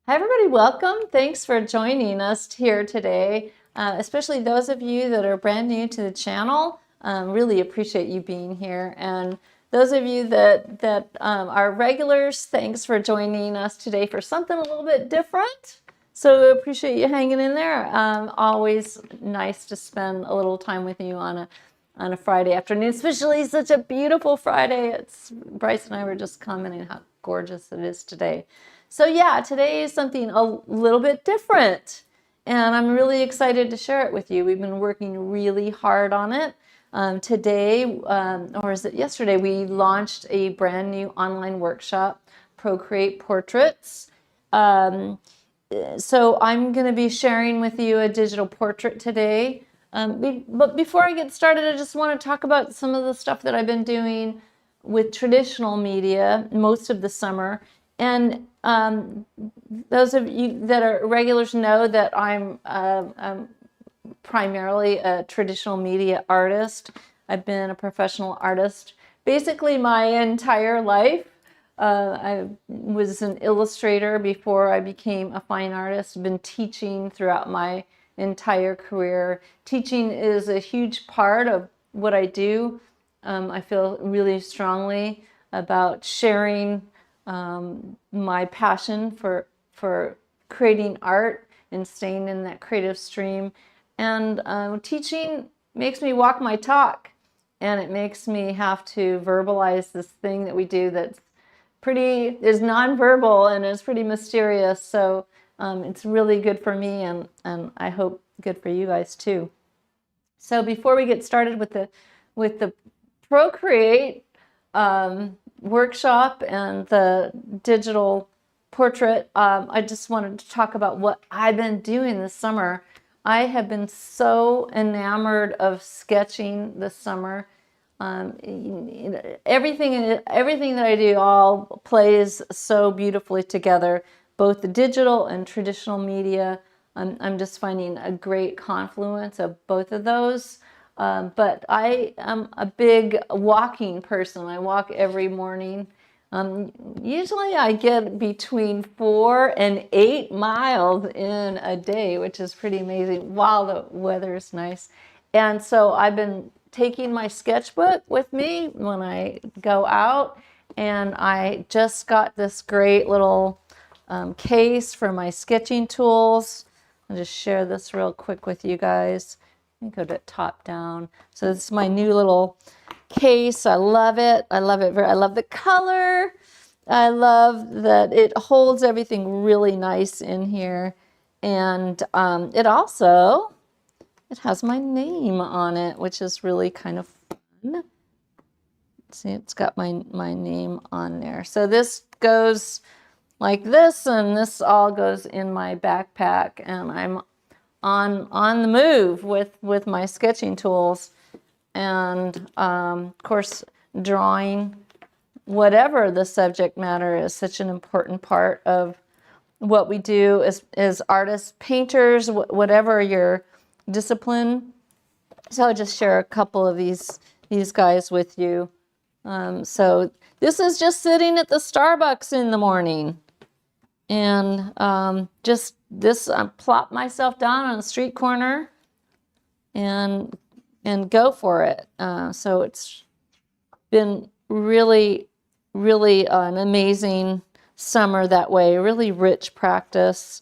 Hi, everybody. Welcome. Thanks for joining us here today, especially those of you that are brand new to the channel. Really appreciate you being here. And those of you that are regulars, thanks for joining us today for something a little bit different. So appreciate you hanging in there. Always nice to spend a little time with you on a Friday afternoon, especially such a beautiful Friday. Bryce and I were just commenting how gorgeous it is today. So yeah, today is something a little bit different, and I'm really excited to share it with you. We've been working really hard on it. Today, or is it yesterday, we launched a brand new online workshop, Procreate Portraits. So I'm going to be sharing with you a digital portrait today. But before I get started, I just want to talk about some of the stuff that I've been doing with traditional media most of the summer. And those of you that are regulars know that I'm primarily a traditional media artist. I've been a professional artist basically my entire life. I was an illustrator before I became a fine artist. I've been teaching throughout my entire career. Teaching is a huge part of what I do. I feel really strongly about sharing my passion for creating art and staying in that creative stream. And teaching makes me walk my talk, and it makes me have to verbalize this thing that we do that's is nonverbal and is pretty mysterious. So it's really good for me, and I hope good for you guys too. So before we get started with the Procreate workshop and the digital portrait, I just wanted to talk about what I've been doing this summer. I have been so enamored of sketching this summer. Everything that I do all plays so beautifully together, both the digital and traditional media. I'm just finding a great confluence of both of those. But I am a big walking person. I walk every morning. Usually I get between 4 and 8 miles in a day, which is pretty amazing while the weather is nice. And so I've been taking my sketchbook with me when I go out, and I just got this great little case for my sketching tools. I'll just share this real quick with you guys. Go to top down. So this is my new little case. I love it. I love it. I love the color. I love that it holds everything really nice in here. And it has my name on it, which is really kind of fun. See, it's got my name on there. So this goes like this, and this all goes in my backpack, and I'm on the move with my sketching tools, and of course drawing, whatever the subject matter, is such an important part of what we do as artists, painters, whatever your discipline. So I'll just share a couple of these guys with you. So this is just sitting at the Starbucks in the morning, and just this, I plop myself down on a street corner and go for it. So it's been really an amazing summer that way, really rich practice.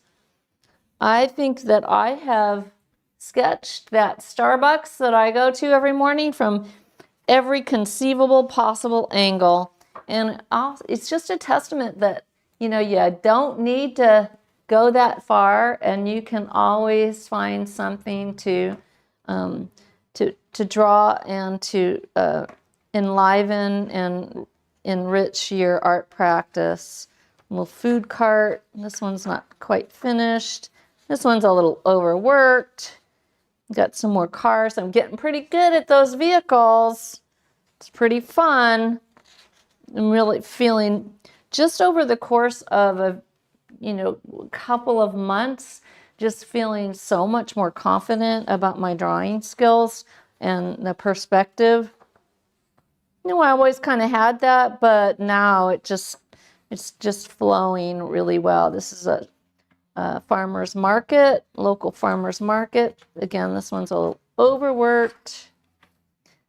I think that I have sketched that Starbucks that I go to every morning from every conceivable possible angle. And it's just a testament that, you don't need to go that far, and you can always find something to draw and to enliven and enrich your art practice. A little food cart. This one's not quite finished. This one's a little overworked. Got some more cars. I'm getting pretty good at those vehicles. It's pretty fun. I'm really feeling, just over the course of a couple of months, just feeling so much more confident about my drawing skills and the perspective. I always kind of had that, but now it's just flowing really well. This is a farmer's market, local farmer's market. Again, this one's a little overworked.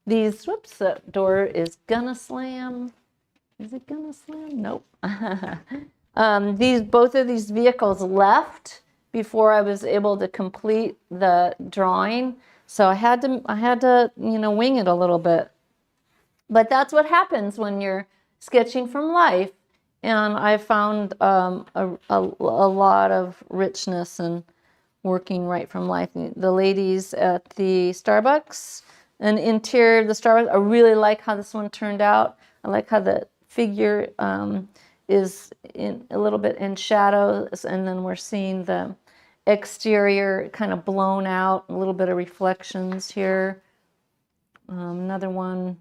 These, whoops, that door is gonna slam. Is it gonna slam? Nope. Both of these vehicles left before I was able to complete the drawing. So I had to, wing it a little bit. But that's what happens when you're sketching from life. And I found a lot of richness in working right from life. The ladies at the Starbucks, an interior of the Starbucks, I really like how this one turned out. I like how the figure is in a little bit in shadows, and then we're seeing the exterior kind of blown out, a little bit of reflections here. Another one.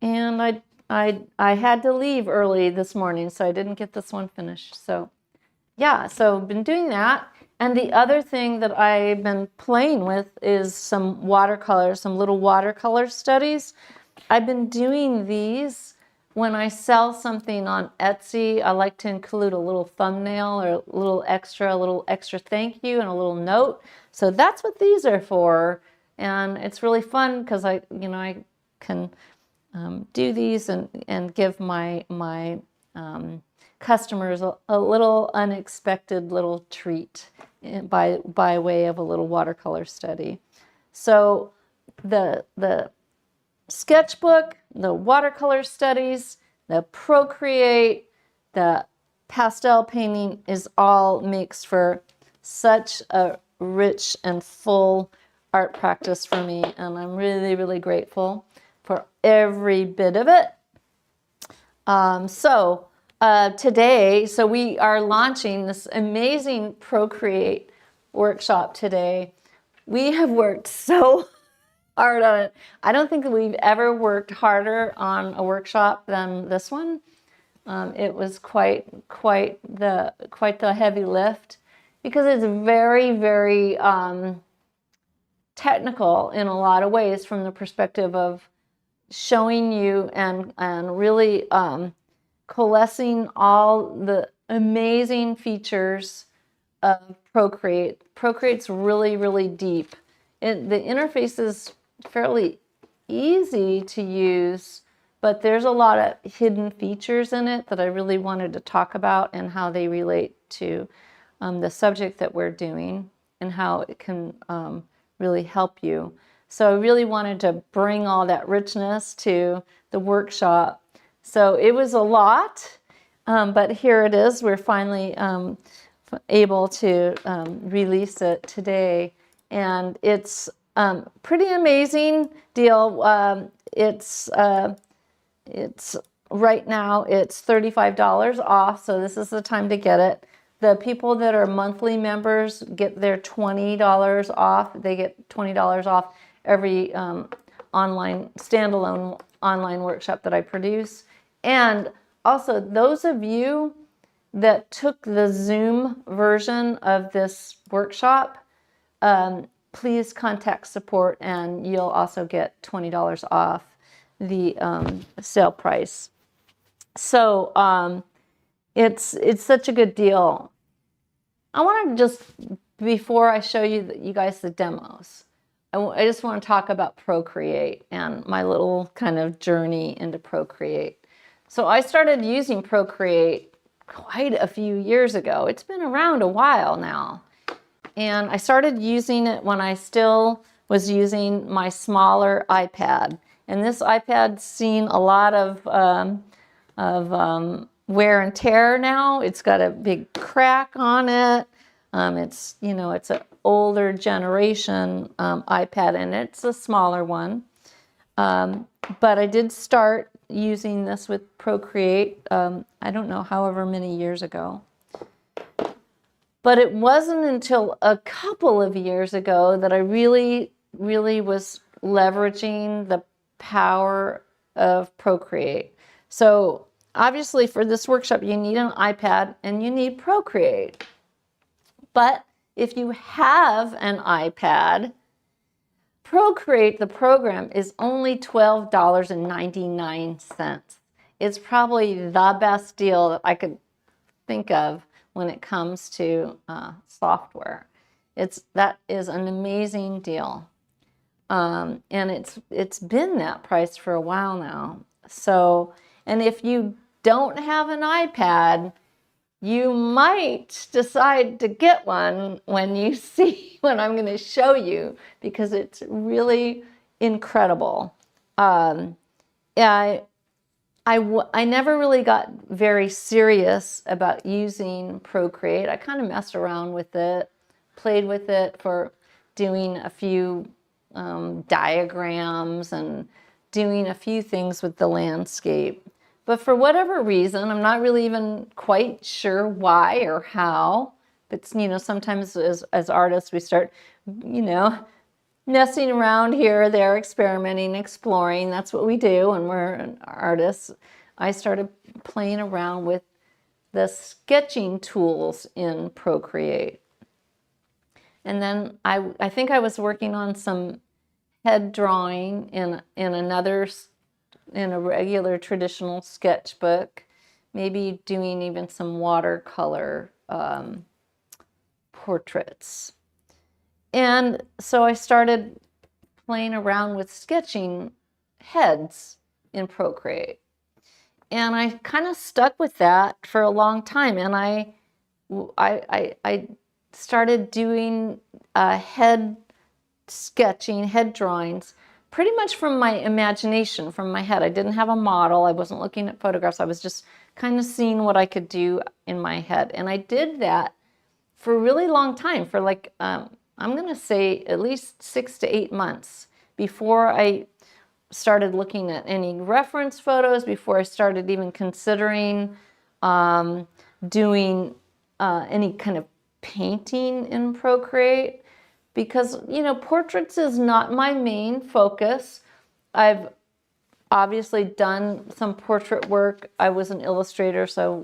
And I had to leave early this morning, so I didn't get this one finished. So yeah, so I've been doing that. And the other thing that I've been playing with is some watercolors, some little watercolor studies. I've been doing these when I sell something on Etsy. I like to include a little thumbnail or a little extra thank you and a little note. So that's what these are for. And it's really fun because I can do these and give my customers a little unexpected little treat by way of a little watercolor study. So the sketchbook, the watercolor studies, the Procreate, the pastel painting is all makes for such a rich and full art practice for me, and I'm really, really grateful for every bit of it. Today, we are launching this amazing Procreate workshop today. We have worked so hard on it. I don't think that we've ever worked harder on a workshop than this one. It was quite the heavy lift because it's very, very technical in a lot of ways from the perspective of showing you and really coalescing all the amazing features of Procreate. Procreate's really, really deep. The interface is fairly easy to use, but there's a lot of hidden features in it that I really wanted to talk about and how they relate to the subject that we're doing and how it can really help you. So I really wanted to bring all that richness to the workshop. So it was a lot, but here it is. We're finally able to release it today. And it's pretty amazing deal. It's right now it's $35 off, so this is the time to get it. The people that are monthly members get their $20 off. They get $20 off every standalone online workshop that I produce. And also, those of you that took the Zoom version of this workshop, please contact support and you'll also get $20 off the sale price. So it's such a good deal. I want to just, before I show you guys the demos, I just want to talk about Procreate and my little kind of journey into Procreate. So I started using Procreate quite a few years ago. It's been around a while now. And I started using it when I still was using my smaller iPad. And this iPad's seen a lot of wear and tear now. It's got a big crack on it. It's an older generation iPad, and it's a smaller one. But I did start using this with Procreate, I don't know, however many years ago. But it wasn't until a couple of years ago that I really, really was leveraging the power of Procreate. So obviously for this workshop, you need an iPad and you need Procreate. But if you have an iPad, Procreate, the program, is only $12.99. It's probably the best deal that I could think of when it comes to software. That is an amazing deal. And it's been that price for a while now. So, and if you don't have an iPad, you might decide to get one when you see what I'm going to show you, because it's really incredible. I never really got very serious about using Procreate. I kind of messed around with it, played with it for doing a few diagrams and doing a few things with the landscape. But for whatever reason, I'm not really even quite sure why or how. But, sometimes as artists, we start, messing around here, there, experimenting, exploring. That's what we do when we're artists. I started playing around with the sketching tools in Procreate. And then I think I was working on some head drawing in a regular traditional sketchbook, maybe doing even some watercolor portraits. And so I started playing around with sketching heads in Procreate. And I kind of stuck with that for a long time. And I started doing head sketching, head drawings, pretty much from my imagination, from my head. I didn't have a model. I wasn't looking at photographs. I was just kind of seeing what I could do in my head. And I did that for a really long time, for like, I'm going to say at least 6 to 8 months before I started looking at any reference photos, before I started even considering doing any kind of painting in Procreate. Because, portraits is not my main focus. I've obviously done some portrait work. I was an illustrator, so,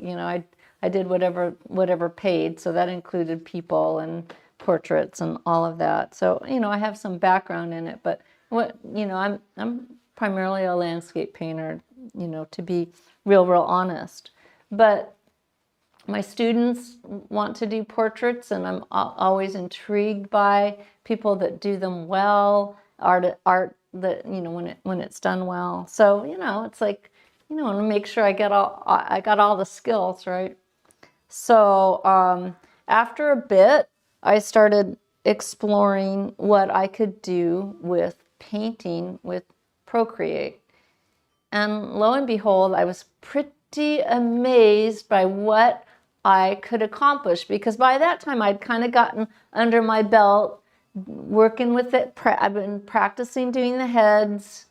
I did whatever paid. So that included people and portraits and all of that. So, I have some background in it, but I'm primarily a landscape painter, to be real honest. But my students want to do portraits, and I'm always intrigued by people that do them well, art that, when it's done well. So, it's like, I want to make sure I got all the skills, right? So after a bit, I started exploring what I could do with painting with Procreate. And lo and behold, I was pretty amazed by what I could accomplish, because by that time I'd kind of gotten under my belt working with it. I've been practicing doing the heads.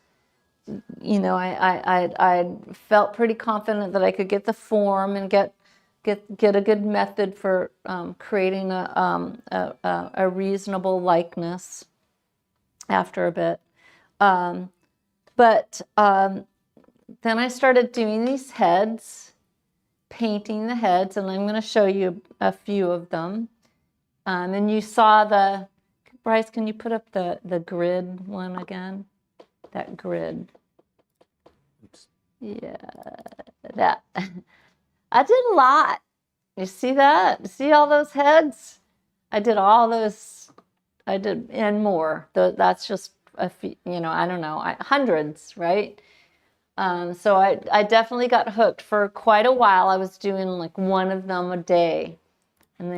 I felt pretty confident that I could get the form and get a good method for creating a reasonable likeness after a bit. But then I started doing these heads, painting the heads, and I'm going to show you a few of them. And you saw Bryce, can you put up the grid one again? That grid. Oops. Yeah, that. I did a lot. You see that? See all those heads? I did all those. I did, and more. That's just a few, I don't know, hundreds, right? So I definitely got hooked. For quite a while. I was doing like one of them a day, and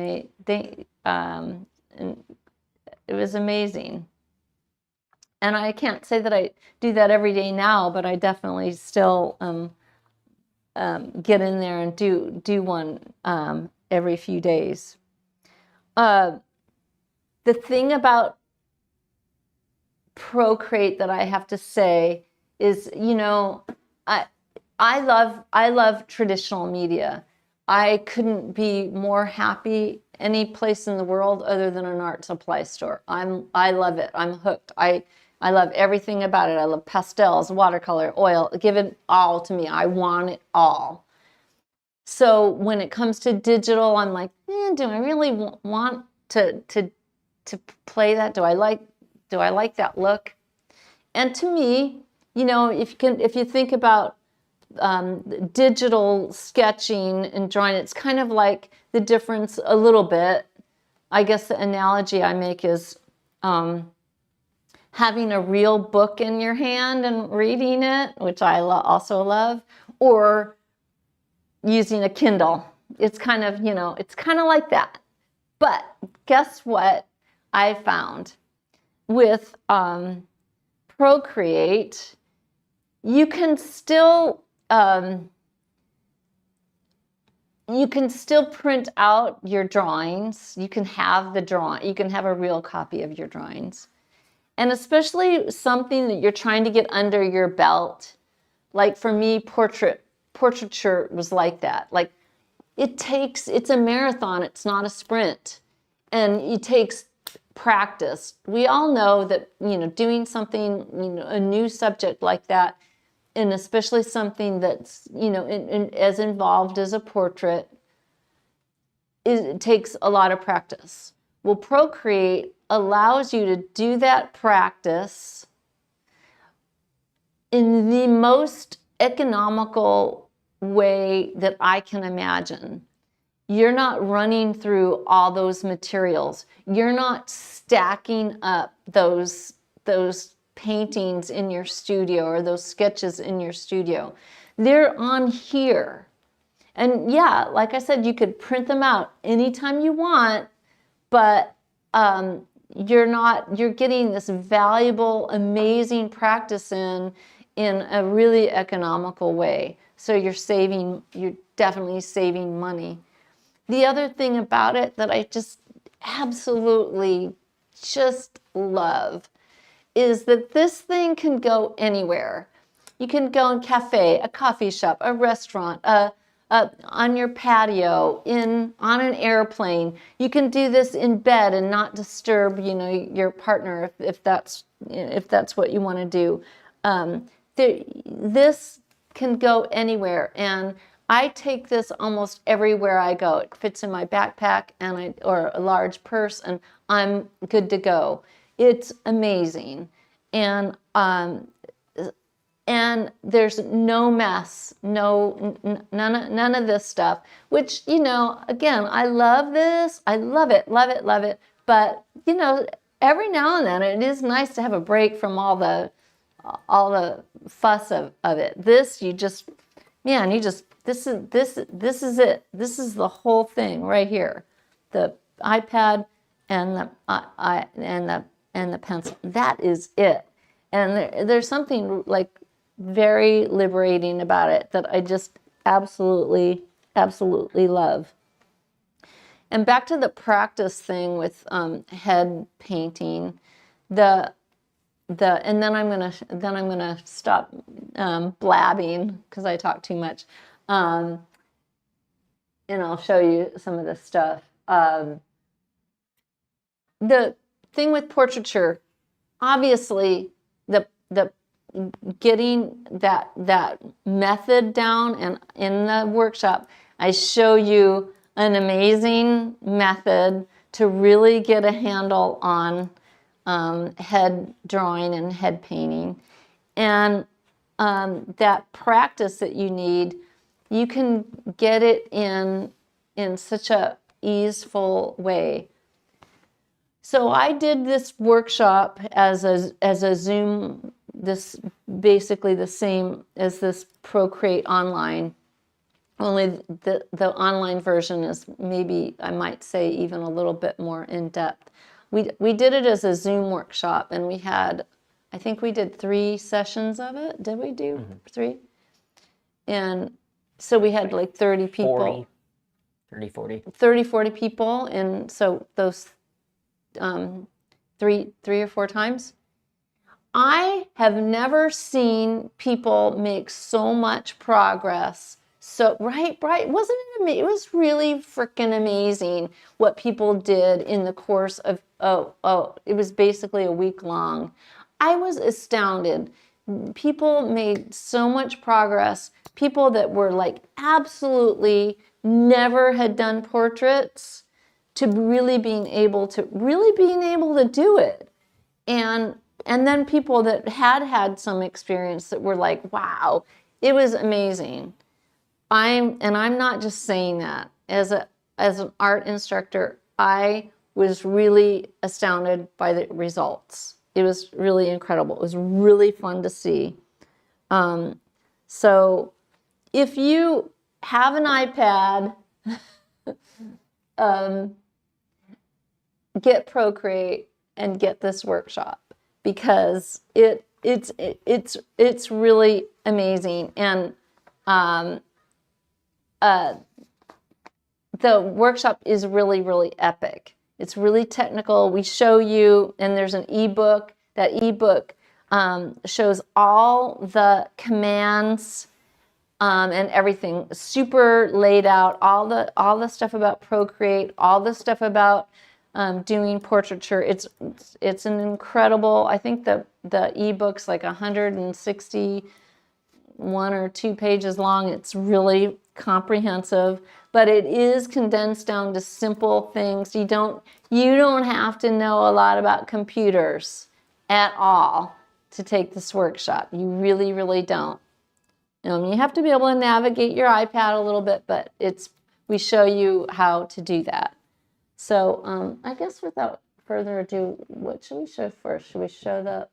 and it was amazing. And I can't say that I do that every day now, but I definitely still get in there and do one every few days. The thing about Procreate that I have to say is, I love traditional media. I couldn't be more happy any place in the world other than an art supply store. I love it. I'm hooked. I love everything about it. I love pastels, watercolor, oil. Give it all to me. I want it all. So when it comes to digital, I'm like, do I really want to play that? Do I like that look? And to me, if you think about digital sketching and drawing, it's kind of like the difference a little bit. I guess the analogy I make is having a real book in your hand and reading it, which I also love, or using a Kindle. It's kind of, it's kind of like that. But guess what I found? With Procreate, you can still print out your drawings. You can have the drawing. You can have a real copy of your drawings. And especially something that you're trying to get under your belt. Like for me, portraiture was like that. Like it's a marathon, it's not a sprint. And it takes practice. We all know that, doing something, a new subject like that, and especially something that's, as involved as a portrait, it takes a lot of practice. Well, Procreate allows you to do that practice in the most economical way that I can imagine. You're not running through all those materials. You're not stacking up those paintings in your studio or those sketches in your studio. They're on here. And yeah, like I said, you could print them out anytime you want, but you're getting this valuable, amazing practice in a really economical way. So you're definitely saving money. The other thing about it that I just absolutely just love is that this thing can go anywhere. You can go in a coffee shop, a restaurant, on your patio, on an airplane. You can do this in bed and not disturb, your partner if that's what you want to do. This can go anywhere, and I take this almost everywhere I go. It fits in my backpack or a large purse, and I'm good to go. It's amazing, and there's no mess, none of this stuff. Which again, I love this. I love it. But every now and then, it is nice to have a break from all the fuss of it. This this is it. This is the whole thing right here. The iPad and the pencil. That is it. And there's something like very liberating about it that I just absolutely love. And back to the practice thing with head painting, and then I'm gonna stop blabbing because I talk too much, and I'll show you some of this stuff. The thing with portraiture, obviously, the getting that method down, and in the workshop, I show you an amazing method to really get a handle on head drawing and head painting. And that practice that you need, you can get it in such a easeful way. So I did this workshop as a Zoom, this basically the same as this Procreate online, only the online version is maybe, I might say, even a little bit more in depth. We did it as a Zoom workshop, and I think we did 3 sessions of it. Did we do 3? And so we had like 30 people. 40 people. And so those 3 or 4 times. I have never seen people make so much progress. So, right, wasn't it amazing? It was really freaking amazing what people did in the course of, it was basically a week long. I was astounded. People made so much progress. People that were like absolutely never had done portraits to really being able to do it. And then people that had some experience that were like, wow, it was amazing. I'm not just saying that. As as an art instructor, I was really astounded by the results. It was really incredible. It was really fun to see. So if you have an iPad, get Procreate and get this workshop, because it's really amazing. And the workshop is really, really epic. It's really technical. We show you, and there's an ebook. That ebook shows all the commands and everything, super laid out. All the stuff about Procreate, all the stuff about doing portraiture. It's an incredible. I think the ebook's like 161 or 2 pages long. It's really comprehensive, but it is condensed down to simple things. You don't have to know a lot about computers at all to take this workshop. You really, really don't. You have to be able to navigate your iPad a little bit, but we show you how to do that. So I guess without further ado, what should we show first? Should we show the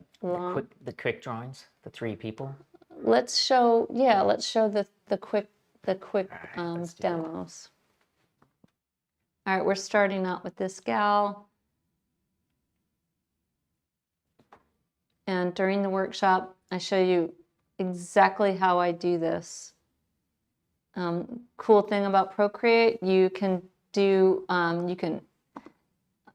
quick drawings, the 3 people? Let's show the quick demos. All right, we're starting out with this gal. And during the workshop, I show you exactly how I do this. Cool thing about Procreate, you can do, you can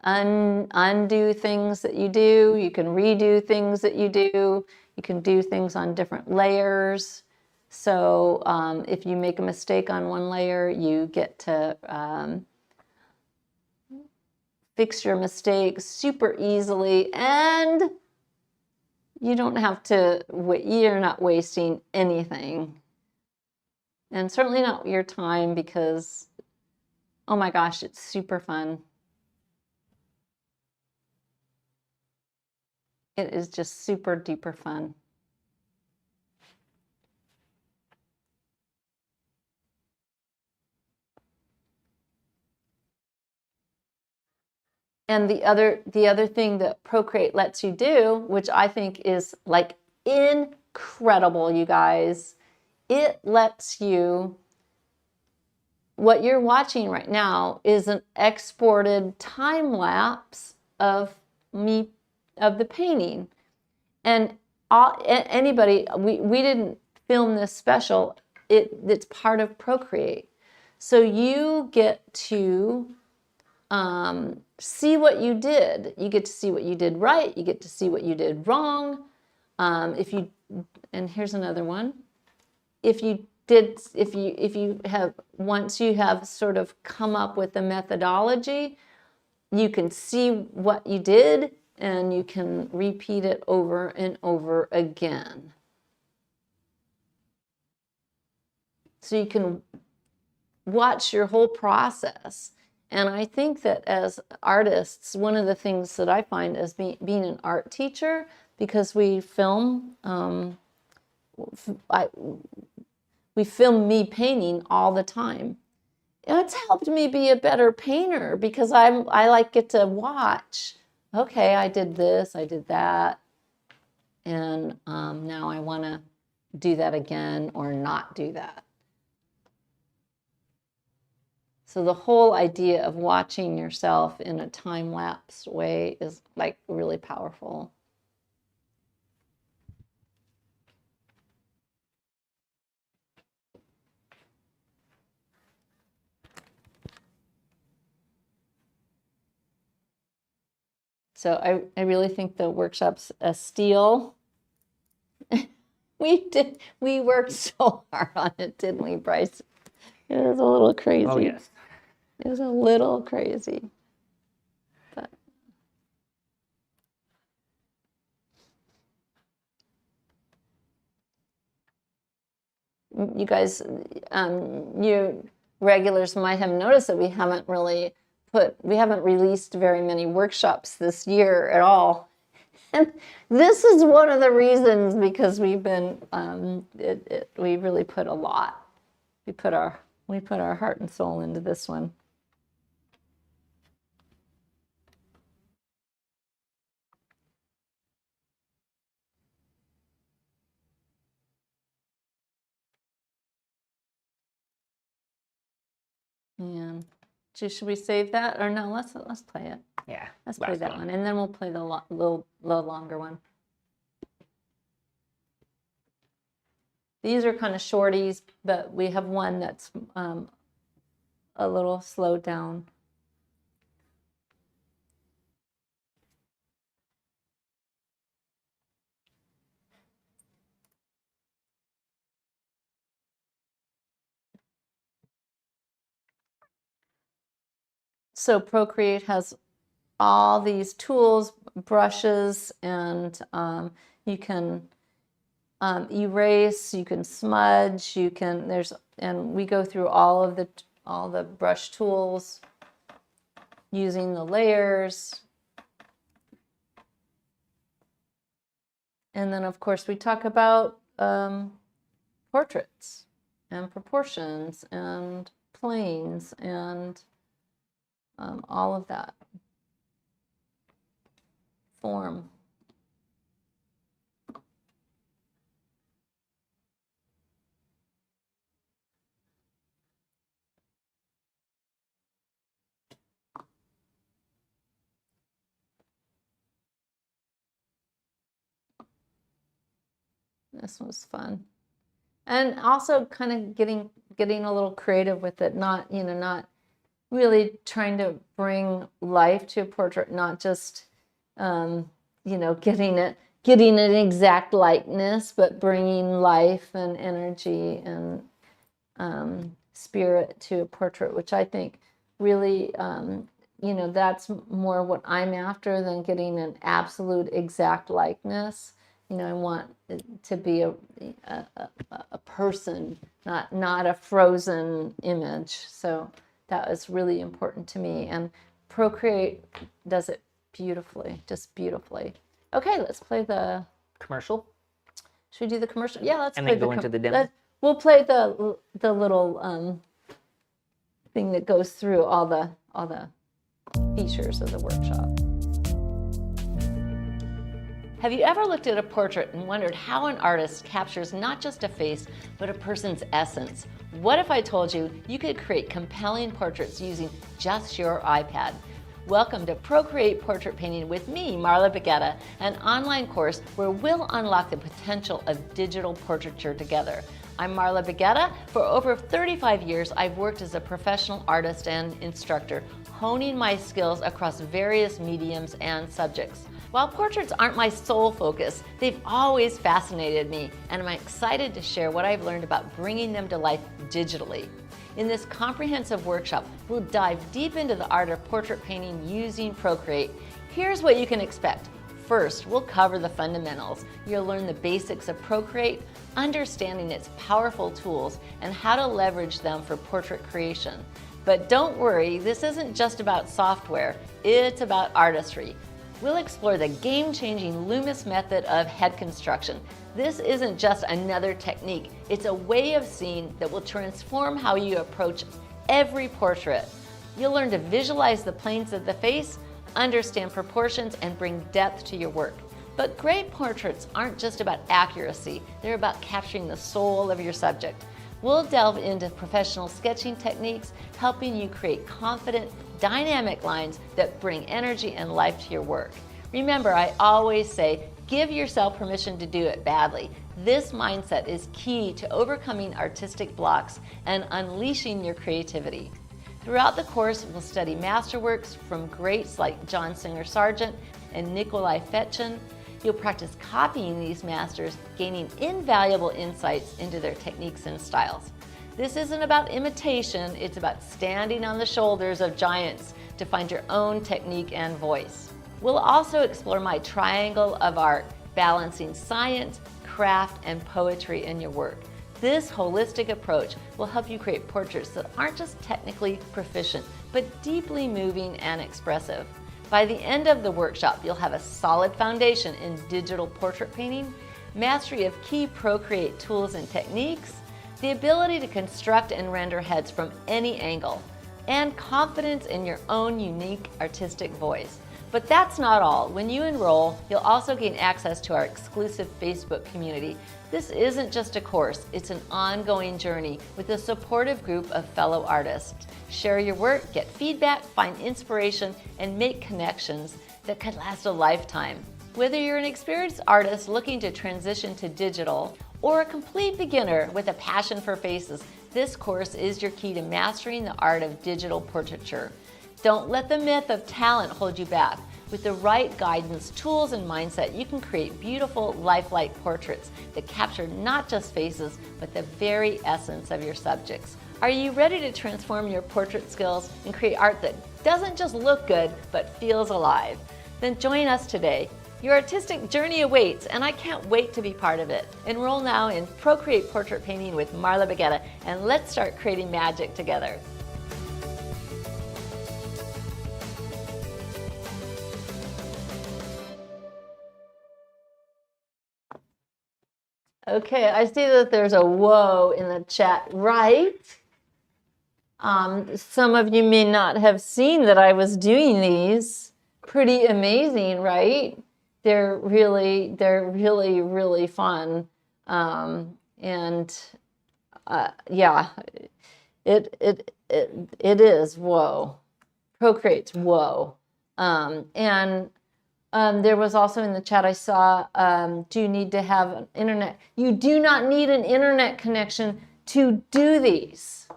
undo things that you do, you can redo things that you do, you can do things on different layers. So if you make a mistake on one layer, you get to fix your mistake super easily, and you don't have to, you're not wasting anything. And certainly not your time, because, oh my gosh, it's super fun. It is just super duper fun. And the other thing that Procreate lets you do, which I think is like incredible, you guys, it lets you, what you're watching right now is an exported time lapse of the painting. And anybody, we didn't film this special, it's part of Procreate. So you get to see what you did. You get to see what you did right. You get to see what you did wrong. And here's another one. If you have, once you have sort of come up with a methodology, you can see what you did and you can repeat it over and over again. So you can watch your whole process. And I think that as artists, one of the things that I find as being an art teacher, because we film, we film me painting all the time. It's helped me be a better painter, because I like get to watch. Okay, I did this, I did that, and now I want to do that again or not do that. So the whole idea of watching yourself in a time-lapse way is like really powerful. So I really think the workshop's a steal. We worked so hard on it, didn't we, Bryce? It was a little crazy. Oh, yes. It was a little crazy. But you guys, you regulars might have noticed that we haven't released very many workshops this year at all. And this is one of the reasons, because we've been, we really put a lot. We put our heart and soul into this one. And should we save that or no? Let's play it. Yeah. Let's play that one, and then we'll play the little longer one. These are kind of shorties, but we have one that's a little slowed down. So Procreate has all these tools, brushes, and you can erase, you can smudge, you can and we go through all the brush tools using the layers. And then of course we talk about portraits and proportions and planes and all of that. Form. This was fun. And also kind of getting a little creative with it, not really trying to bring life to a portrait, not just getting an exact likeness, but bringing life and energy and spirit to a portrait, which I think really, that's more what I'm after than getting an absolute exact likeness. I want it to be a person, not a frozen image. So that was really important to me. And Procreate does it beautifully, just beautifully. Okay, let's play the commercial. Should we do the commercial? Yeah, let's and play then go into the demo. We'll play the little thing that goes through all the features of the workshop. Have you ever looked at a portrait and wondered how an artist captures not just a face, but a person's essence? What if I told you you could create compelling portraits using just your iPad? Welcome to Procreate Portrait Painting with me, Marla Baggetta, an online course where we'll unlock the potential of digital portraiture together. I'm Marla Baggetta. For over 35 years, I've worked as a professional artist and instructor, honing my skills across various mediums and subjects. While portraits aren't my sole focus, they've always fascinated me, and I'm excited to share what I've learned about bringing them to life digitally. In this comprehensive workshop, we'll dive deep into the art of portrait painting using Procreate. Here's what you can expect. First, we'll cover the fundamentals. You'll learn the basics of Procreate, understanding its powerful tools, and how to leverage them for portrait creation. But don't worry, this isn't just about software, it's about artistry. We'll explore the game-changing Loomis method of head construction. This isn't just another technique, it's a way of seeing that will transform how you approach every portrait. You'll learn to visualize the planes of the face, understand proportions, and bring depth to your work. But great portraits aren't just about accuracy, they're about capturing the soul of your subject. We'll delve into professional sketching techniques, helping you create confident, dynamic lines that bring energy and life to your work. Remember, I always say, give yourself permission to do it badly. This mindset is key to overcoming artistic blocks and unleashing your creativity. Throughout the course, we'll study masterworks from greats like John Singer Sargent and Nikolai Fetchin. You'll practice copying these masters, gaining invaluable insights into their techniques and styles. This isn't about imitation, it's about standing on the shoulders of giants to find your own technique and voice. We'll also explore my triangle of art, balancing science, craft, and poetry in your work. This holistic approach will help you create portraits that aren't just technically proficient, but deeply moving and expressive. By the end of the workshop, you'll have a solid foundation in digital portrait painting, mastery of key Procreate tools and techniques, the ability to construct and render heads from any angle, and confidence in your own unique artistic voice. But that's not all. When you enroll, you'll also gain access to our exclusive Facebook community. This isn't just a course, it's an ongoing journey with a supportive group of fellow artists. Share your work, get feedback, find inspiration, and make connections that could last a lifetime. Whether you're an experienced artist looking to transition to digital or a complete beginner with a passion for faces, this course is your key to mastering the art of digital portraiture. Don't let the myth of talent hold you back. With the right guidance, tools, and mindset, you can create beautiful, lifelike portraits that capture not just faces, but the very essence of your subjects. Are you ready to transform your portrait skills and create art that doesn't just look good, but feels alive? Then join us today. Your artistic journey awaits, and I can't wait to be part of it. Enroll now in Procreate Portrait Painting with Marla Baggetta, and let's start creating magic together. Okay, I see that there's a whoa in the chat, right? Some of you may not have seen that I was doing these. Pretty amazing, right? They're really, really fun. Yeah, it is whoa. Procreate's whoa. There was also in the chat I saw, do you need to have an internet? You do not need an internet connection to do these.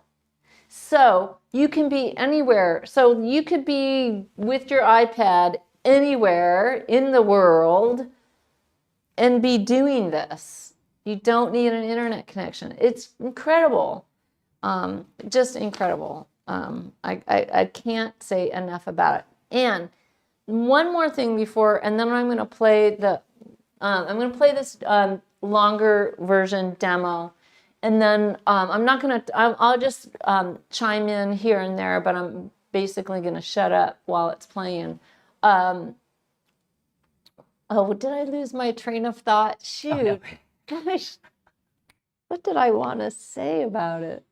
So you can be anywhere. So you could be with your iPad anywhere in the world and be doing this. You don't need an internet connection. It's incredible. Just incredible. I can't say enough about it. And one more thing before, and then I'm going to play this longer version demo, and then I'll just chime in here and there, but I'm basically going to shut up while it's playing. Oh, did I lose my train of thought? Shoot. Oh, no. Gosh, what did I want to say about it?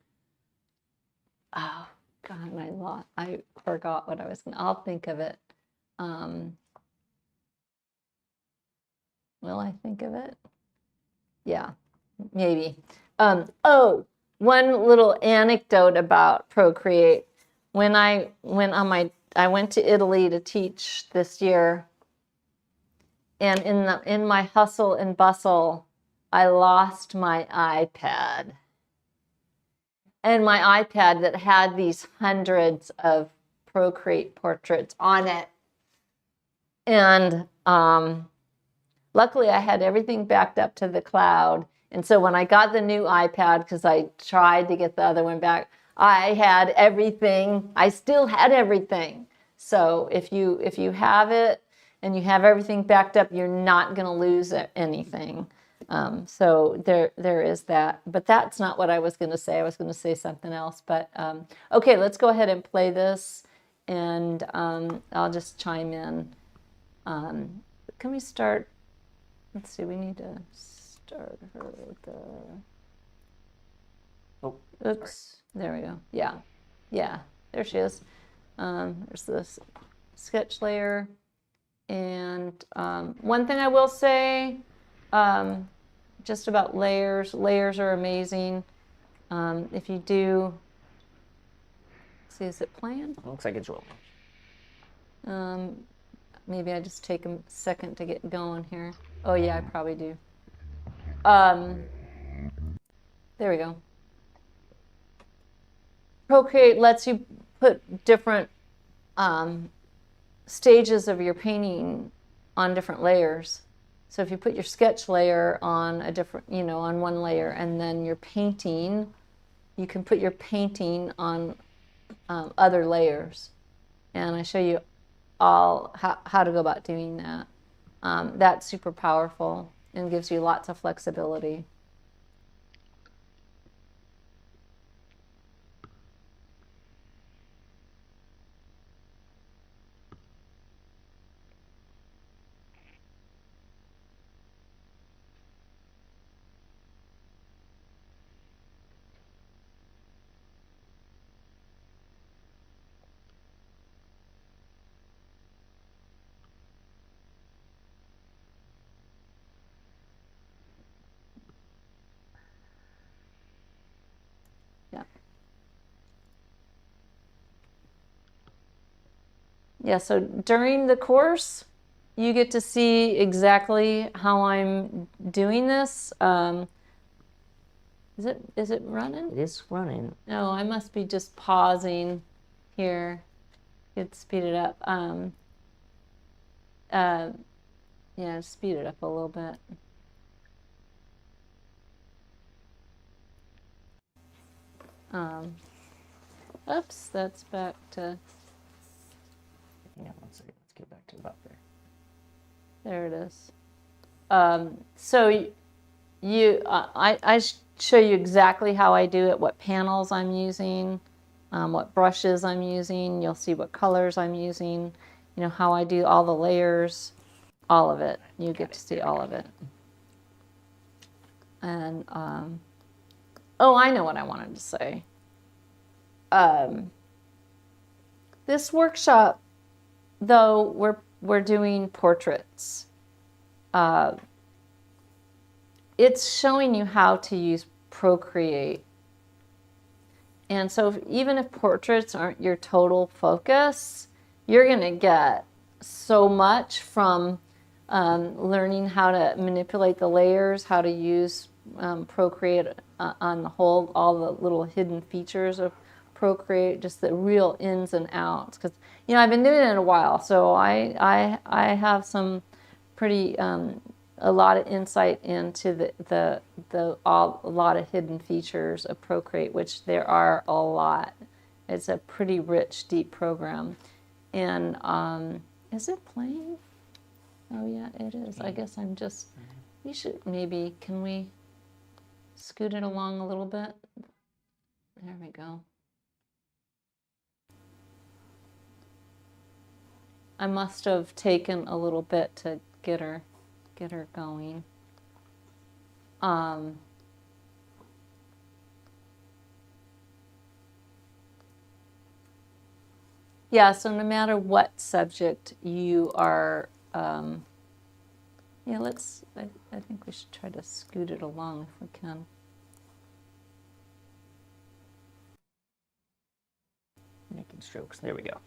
Oh, God, I forgot what I was going to, I'll think of it. Will I think of it? Yeah, maybe. Oh, one little anecdote about Procreate. When I went to Italy to teach this year, and in my hustle and bustle, I lost my iPad. And my iPad that had these hundreds of Procreate portraits on it. And luckily, I had everything backed up to the cloud. And so when I got the new iPad, because I tried to get the other one back, I had everything. I still had everything. So if you have it and you have everything backed up, you're not going to lose anything. So there is that. But that's not what I was going to say. I was going to say something else. But okay, let's go ahead and play this, and I'll just chime in. Can we start? Let's see, we need to start her with the... Oh, oops, there we go. Yeah, there she is. There's this sketch layer. And one thing I will say, just about layers are amazing. If you do, see, is it playing? looks like it's rolling. Maybe I just take a second to get going here. Oh yeah, I probably do. There we go. Procreate lets you put different stages of your painting on different layers. So if you put your sketch layer on a different, on one layer, and then your painting, you can put your painting on other layers. And I show you all how to go about doing that. That's super powerful and gives you lots of flexibility. Yeah, so during the course, you get to see exactly how I'm doing this. Is it running? It is running. No, I must be just pausing here. Could speed it up. Yeah, speed it up a little bit. Oops, that's back to, Yeah, one second. Let's get back to about there. there it is. So I show you exactly how I do it, what panels I'm using, what brushes I'm using. You'll see what colors I'm using, you know, how I do all the layers, all of it. You get to see all of it. And, oh, I know what I wanted to say. This workshop, though, we're doing portraits. It's showing you how to use Procreate. And so even if portraits aren't your total focus, you're going to get so much from learning how to manipulate the layers, how to use Procreate on the whole, all the little hidden features of Procreate, just the real ins and outs. Because, you know, I've been doing it a while, so I have some pretty a lot of insight into a lot of hidden features of Procreate, which there are a lot. It's a pretty rich, deep program. And is it playing? Oh yeah, it is. I guess I'm just, we should maybe, can we scoot it along a little bit? There we go. I must have taken a little bit to get her going. Yeah, so no matter what subject you are, yeah, I think we should try to scoot it along if we can. Making strokes. There we go.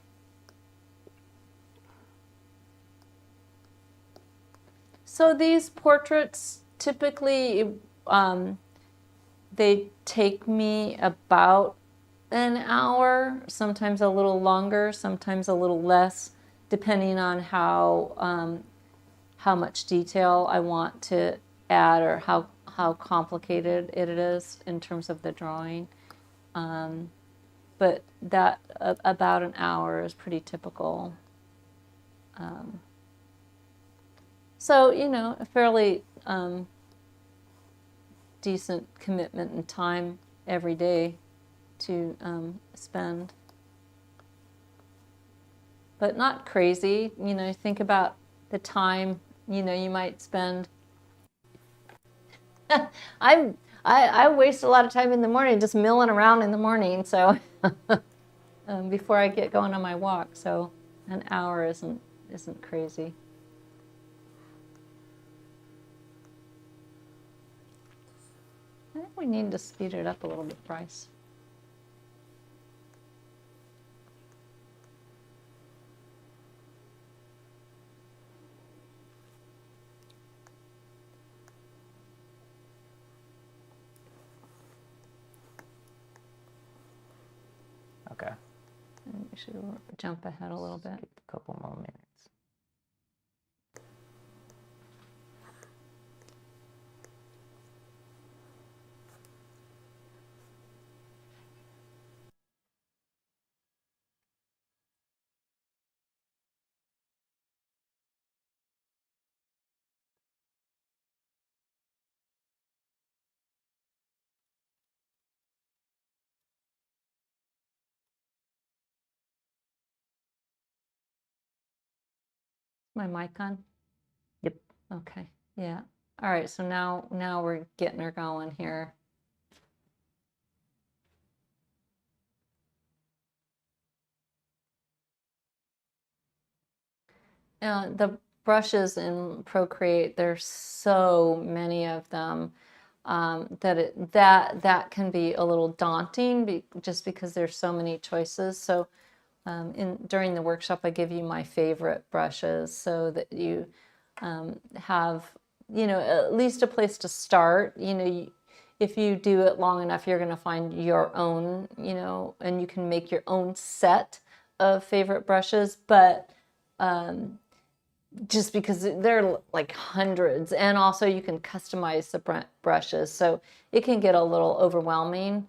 So these portraits typically, they take me about an hour, sometimes a little longer, sometimes a little less, depending on how much detail I want to add or how complicated it is in terms of the drawing. But that about an hour is pretty typical. So, you know, a fairly decent commitment and time every day to spend. But not crazy. You know, think about the time, you know, you might spend. I waste a lot of time in the morning just milling around in the morning, so before I get going on my walk. So an hour isn't crazy. I think we need to speed it up a little bit, Bryce. Okay. And we should jump ahead a little bit. Skip a couple more minutes. My mic on? Yep. Okay. Yeah. All right. So now we're getting her going here. The brushes in Procreate, there's so many of them that can be a little daunting just because there's so many choices. So during the workshop, I give you my favorite brushes so that you have, at least a place to start. If you do it long enough, you're going to find your own, and you can make your own set of favorite brushes. But just because there are like hundreds, and also you can customize the brushes, so it can get a little overwhelming.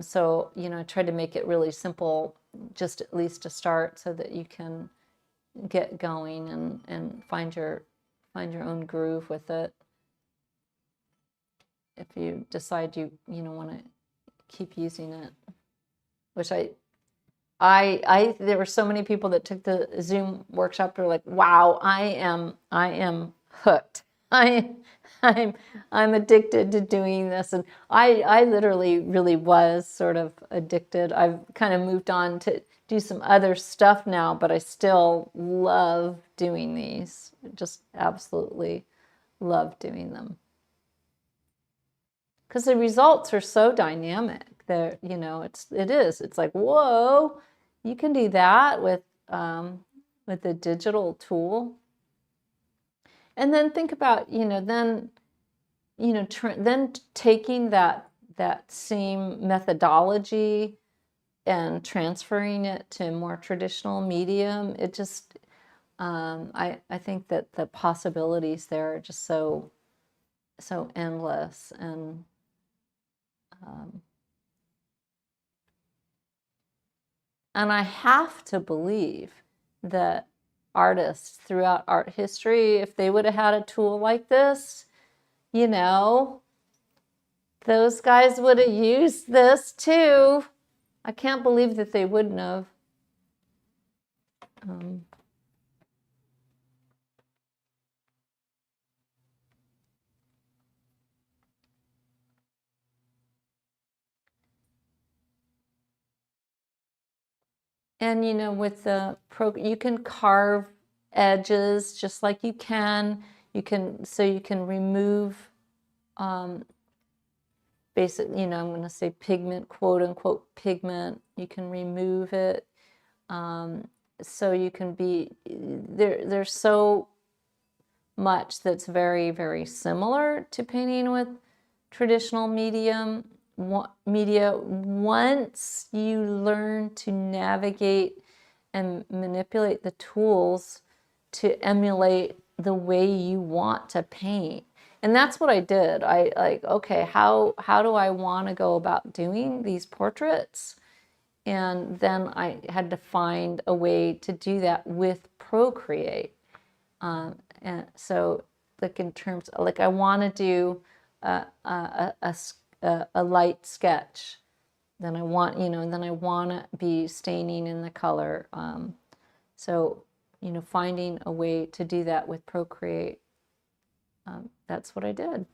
So I try to make it really simple, just at least to start, so that you can get going and find your own groove with it. If you decide you want to keep using it, which there were so many people that took the Zoom workshop who were like, wow, I am hooked. I'm addicted to doing this. And I literally really was sort of addicted. I've kind of moved on to do some other stuff now, but I still love doing these. Just absolutely love doing them. Because the results are so dynamic. It's like, whoa, you can do that with a digital tool. And then think about, then taking that same methodology and transferring it to more traditional medium. It just, I think that the possibilities there are just so endless. And I have to believe that artists throughout art history, if they would have had a tool like this, those guys would have used this too. I can't believe that they wouldn't have. And with the you can carve edges just like you can. You can remove basically, I'm going to say pigment, quote unquote pigment. You can remove it. So you can be there's so much that's very, very similar to painting with traditional media. Once you learn to navigate and manipulate the tools to emulate the way you want to paint. And that's what I did. I like, okay, how do I want to go about doing these portraits? And then I had to find a way to do that with Procreate. And so, like in terms, like I want to do a light sketch. Then I want, then I want to be staining in the color. So, finding a way to do that with Procreate. That's what I did.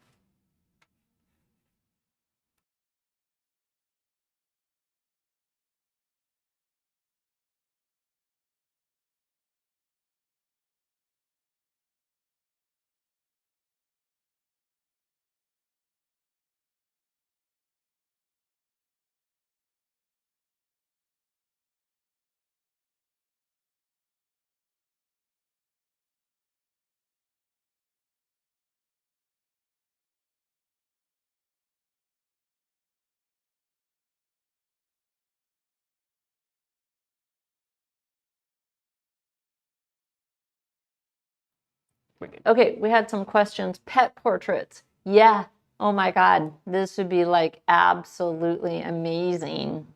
Okay, we had some questions. Pet portraits. Yeah. Oh my God. This would be like absolutely amazing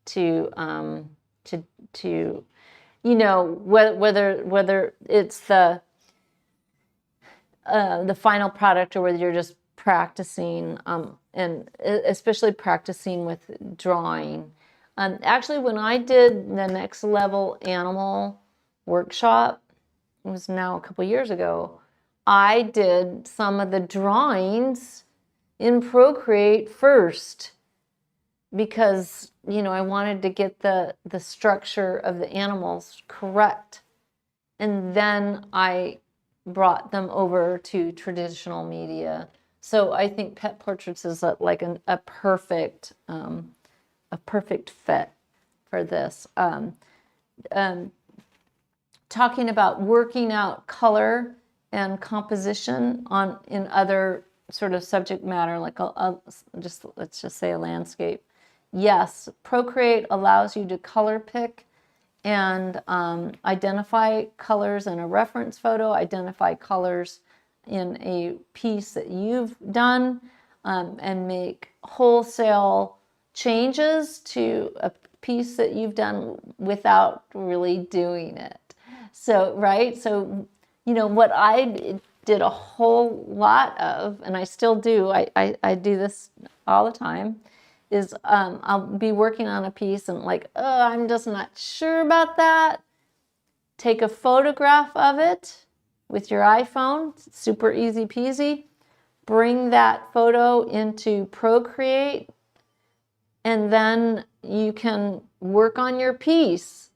to whether it's the final product or whether you're just practicing, and especially practicing with drawing. Actually, when I did the next level animal workshop, it was now a couple years ago, I did some of the drawings in Procreate first because, I wanted to get the structure of the animals correct. And then I brought them over to traditional media. So I think pet portraits is a perfect fit for this. talking about working out color and composition in other sort of subject matter, like let's just say a landscape. Yes, Procreate allows you to color pick and identify colors in a reference photo, identify colors in a piece that you've done, and make wholesale changes to a piece that you've done without really doing it. So, right? So, what I did a whole lot of, and I still do, I do this all the time, is I'll be working on a piece and like, oh, I'm just not sure about that. Take a photograph of it with your iPhone, super easy peasy. Bring that photo into Procreate, and then you can work on your piece.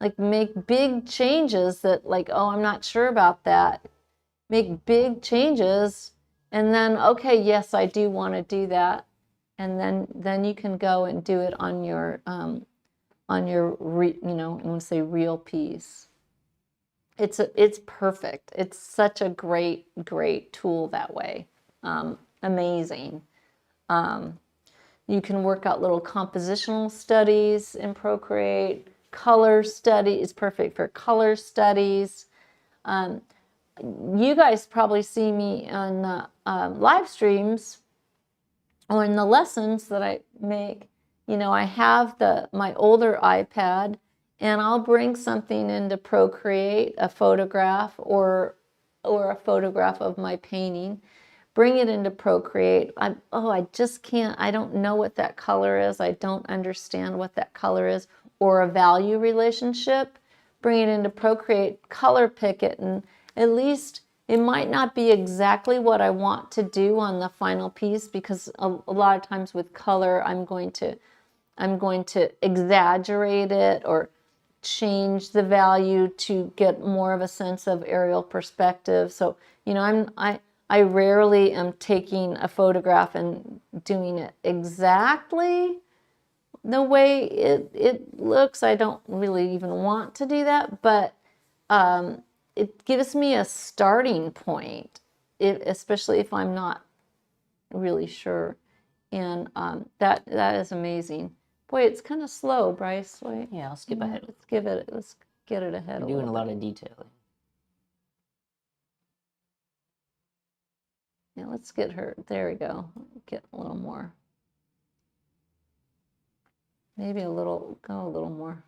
Like make big changes that like, oh, I'm not sure about that. Make big changes, and then, okay, yes, I do want to do that. And then you can go and do it on your I want to say real piece. It's perfect. It's such a great tool that way. Amazing. You can work out little compositional studies in Procreate. Color study is perfect for color studies. You guys probably see me on live streams or in the lessons that I make. I have my older iPad, and I'll bring something into Procreate, a photograph or a photograph of my painting, bring it into Procreate. I just can't, I don't know what that color is. I don't understand what that color is, or a value relationship. Bring it into Procreate, color pick it, and at least it might not be exactly what I want to do on the final piece, because a lot of times with color, I'm going to exaggerate it or change the value to get more of a sense of aerial perspective. So, I rarely am taking a photograph and doing it exactly the way it looks. I don't really even want to do that, but it gives me a starting point, especially if I'm not really sure. And that is amazing. Boy, it's kind of slow, Bryce. Wait. Yeah, I'll skip ahead. Let's get it ahead. You're doing a lot of detailing. Yeah, let's get her. There we go. Get a little more. Maybe go a little more.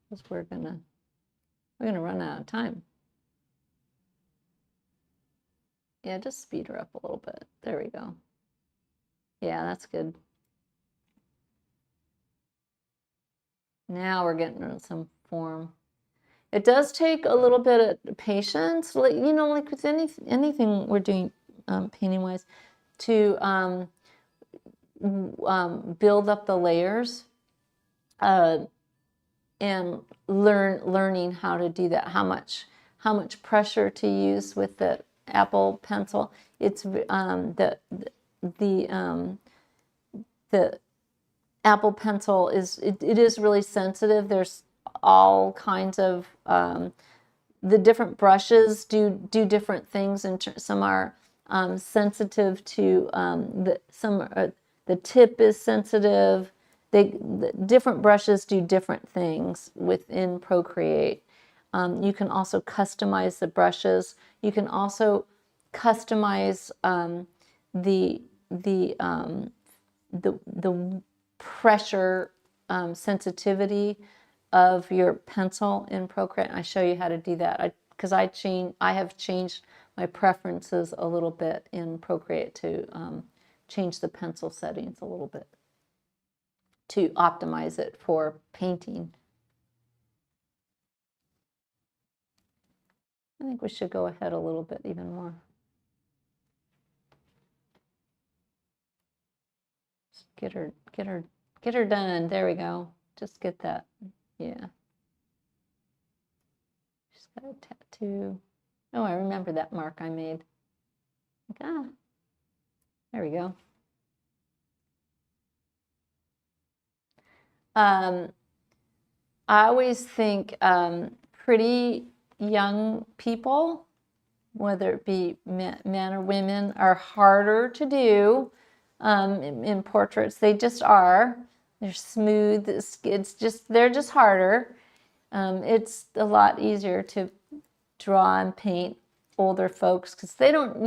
Because we're gonna run out of time. Yeah, just speed her up a little bit. There we go. Yeah, that's good. Now we're getting some form. It does take a little bit of patience, like with anything we're doing painting wise, to build up the layers, and learning how to do that. How much pressure to use with the Apple Pencil. It's the Apple Pencil it is really sensitive. There's all kinds of the different brushes do different things, and some are sensitive to the tip is sensitive. The different brushes do different things within Procreate. You can also customize the brushes. You can also customize the pressure sensitivity of your pencil in Procreate. I show you how to do that because I have changed my preferences a little bit in Procreate to change the pencil settings a little bit to optimize it for painting. I think we should go ahead a little bit even more. Just get her done. There we go. Just get that. Yeah. She's got a tattoo. Oh, I remember that mark I made. Like, there we go. I always think pretty young people, whether it be men or women, are harder to do in portraits. They just are. They're smooth. It's just they're just harder. It's a lot easier to draw and paint older folks because they don't,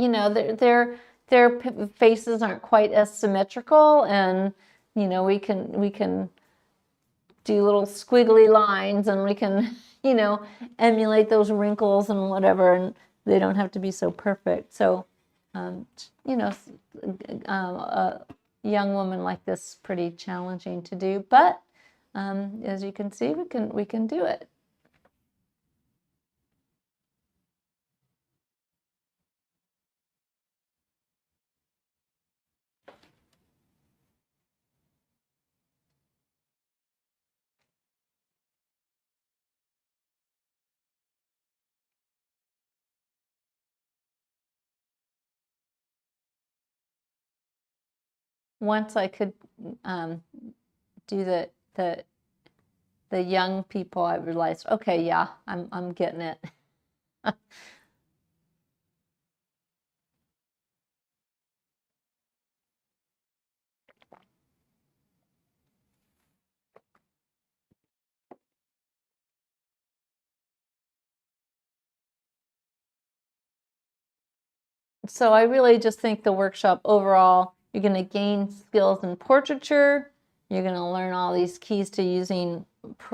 their faces aren't quite as symmetrical, and we can do little squiggly lines, and we can, emulate those wrinkles and whatever, and they don't have to be so perfect. So, um, you know, a young woman like this is pretty challenging to do, but as you can see, we can do it. Once I could do the young people, I realized, okay, yeah, I'm getting it. So I really just think the workshop overall, you're going to gain skills in portraiture. You're going to learn all these keys to using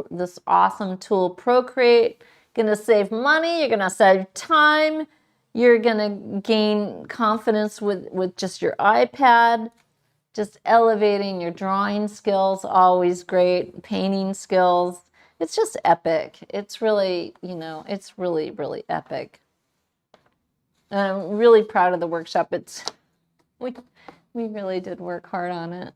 this awesome tool, Procreate. You're going to save money. You're going to save time. You're going to gain confidence with just your iPad. Just elevating your drawing skills, always great. Painting skills. It's just epic. It's really, it's really, really epic. And I'm really proud of the workshop. We really did work hard on it.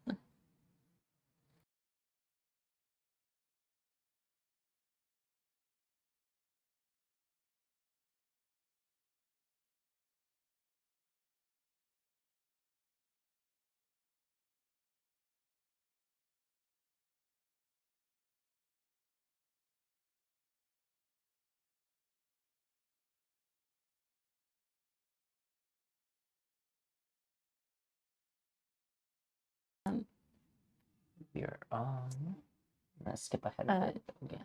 We're on. I'm gonna skip ahead a bit again.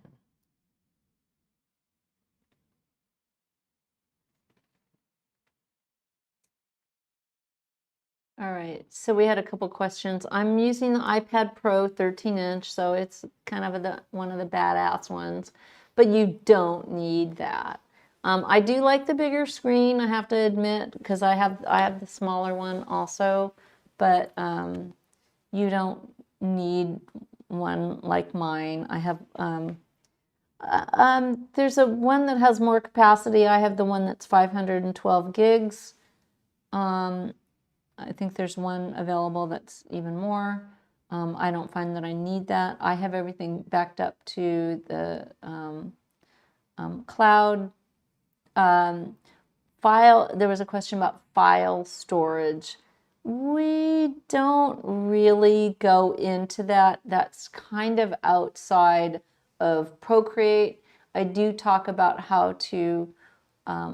All right, so we had a couple questions. I'm using the iPad Pro 13-inch, so it's kind of one of the badass ones, but you don't need that. I do like the bigger screen, I have to admit, because I have the smaller one also, but you don't need one like mine. I have there's one that has more capacity. I have the one that's 512 gigs. I think there's one available that's even more. I don't find that I need that. I have everything backed up to the cloud. There was a question about file storage. We don't really go into that. That's kind of outside of Procreate. I do talk about how to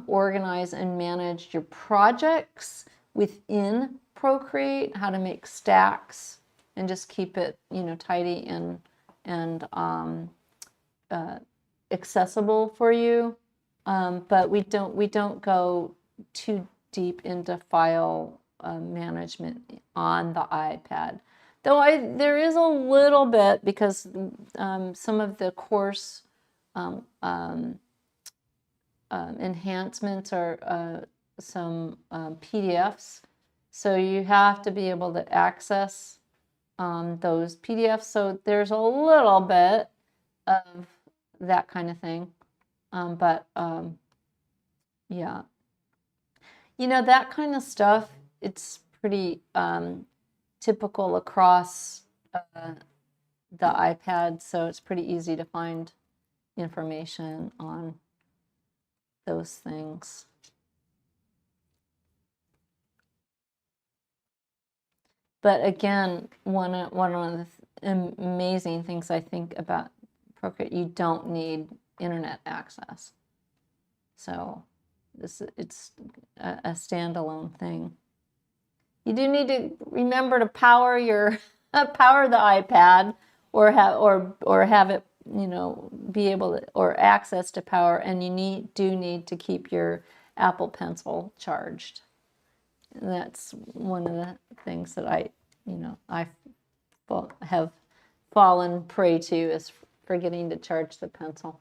organize and manage your projects within Procreate, how to make stacks and just keep it, tidy and accessible for you. But we don't go too deep into file management on the iPad. Though there is a little bit because some of the course enhancements are some PDFs. So you have to be able to access those PDFs. So there's a little bit of that kind of thing. But yeah, that kind of stuff, it's pretty typical across the iPad. So it's pretty easy to find information on those things. But again, one of the amazing things I think about Procreate, you don't need internet access. So it's a standalone thing. You do need to remember to power your power the iPad, or have it, you know, be able to, or access to power, and you do need to keep your Apple Pencil charged. And that's one of the things that I have fallen prey to, is forgetting to charge the pencil.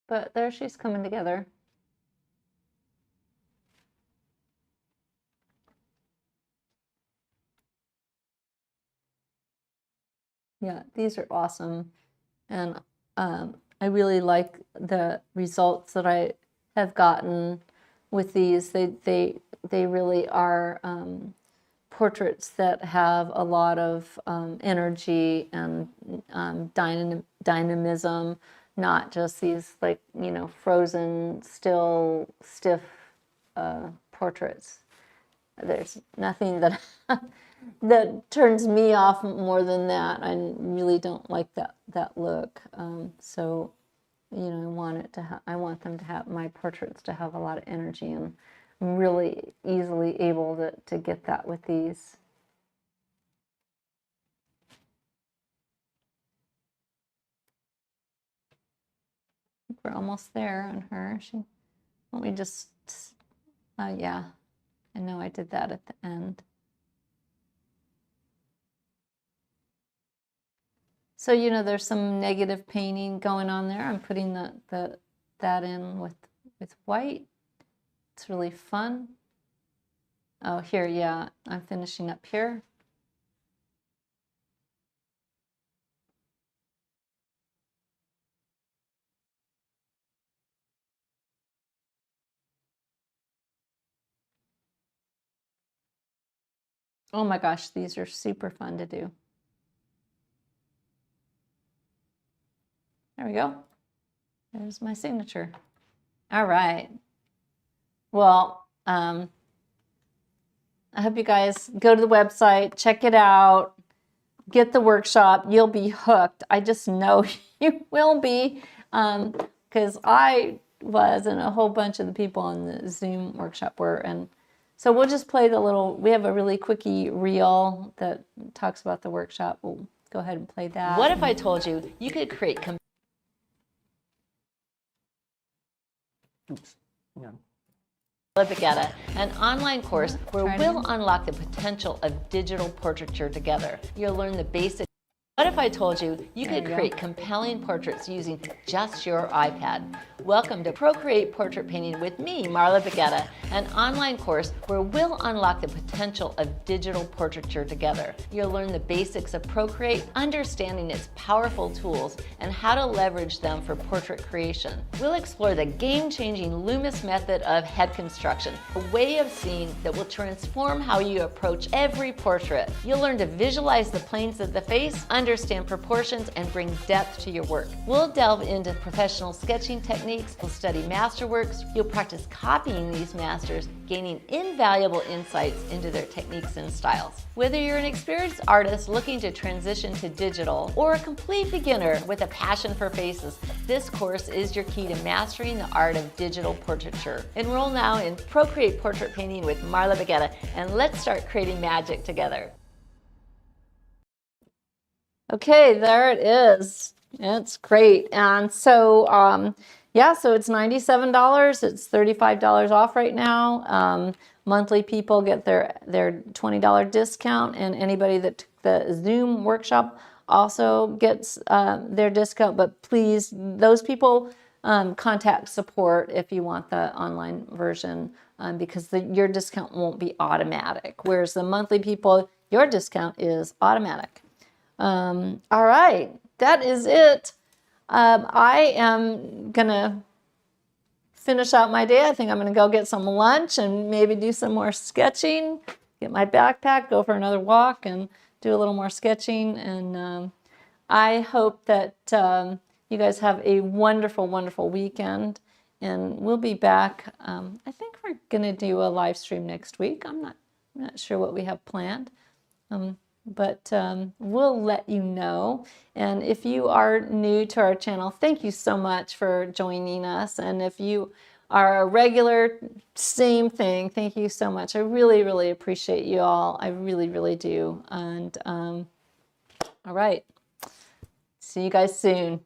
But there she's coming together. Yeah, these are awesome. And I really like the results that I have gotten with these. They really are portraits that have a lot of energy and dynamism, not just these, like, you know, frozen, still, stiff portraits. There's nothing that that turns me off more than that. I really don't like that look. So, you know, I want them to have, my portraits to have a lot of energy, and I'm really easily able to get that with these. We're almost there on her. Let me just, yeah, I know I did that at the end. So, you know, there's some negative painting going on there. I'm putting that in with white. It's really fun. Oh, here, yeah, I'm finishing up here. Oh my gosh, these are super fun to do. There we go. There's my signature. All right. Well, I hope you guys go to the website, check it out, get the workshop. You'll be hooked. I just know you will be, because I was, and a whole bunch of the people on the Zoom workshop were. And so we'll just play we have a really quickie reel that talks about the workshop. We'll go ahead and play that. What if I told you you could create Baggetta, an online course where we'll unlock the potential of digital portraiture together. You'll learn the basics. What if I told you you could create compelling portraits using just your iPad? Welcome to Procreate Portrait Painting with me, Marla Baggetta, an online course where we'll unlock the potential of digital portraiture together. You'll learn the basics of Procreate, understanding its powerful tools, and how to leverage them for portrait creation. We'll explore the game-changing Loomis method of head construction, a way of seeing that will transform how you approach every portrait. You'll learn to visualize the planes of the face, understand proportions, and bring depth to your work. We'll delve into professional sketching techniques, we'll study masterworks, you'll practice copying these masters, gaining invaluable insights into their techniques and styles. Whether you're an experienced artist looking to transition to digital, or a complete beginner with a passion for faces, this course is your key to mastering the art of digital portraiture. Enroll now in Procreate Portrait Painting with Marla Baggetta, and let's start creating magic together. Okay, there it is. It's great. And so, yeah, so it's $97. It's $35 off right now. Monthly people get their $20 discount, and anybody that took the Zoom workshop also gets their discount. But please, those people, contact support if you want the online version, because your discount won't be automatic. Whereas the monthly people, your discount is automatic. All right, that is it. I am gonna finish out my day. I think I'm gonna go get some lunch and maybe do some more sketching, get my backpack, go for another walk, and do a little more sketching. And I hope that you guys have a wonderful, wonderful weekend. And we'll be back, I think, we're going to do a live stream next week. I'm not sure what we have planned. But we'll let you know. And if you are new to our channel, thank you so much for joining us. And if you are a regular, same thing, thank you so much. I really, really appreciate you all. I really, really do. And all right, see you guys soon.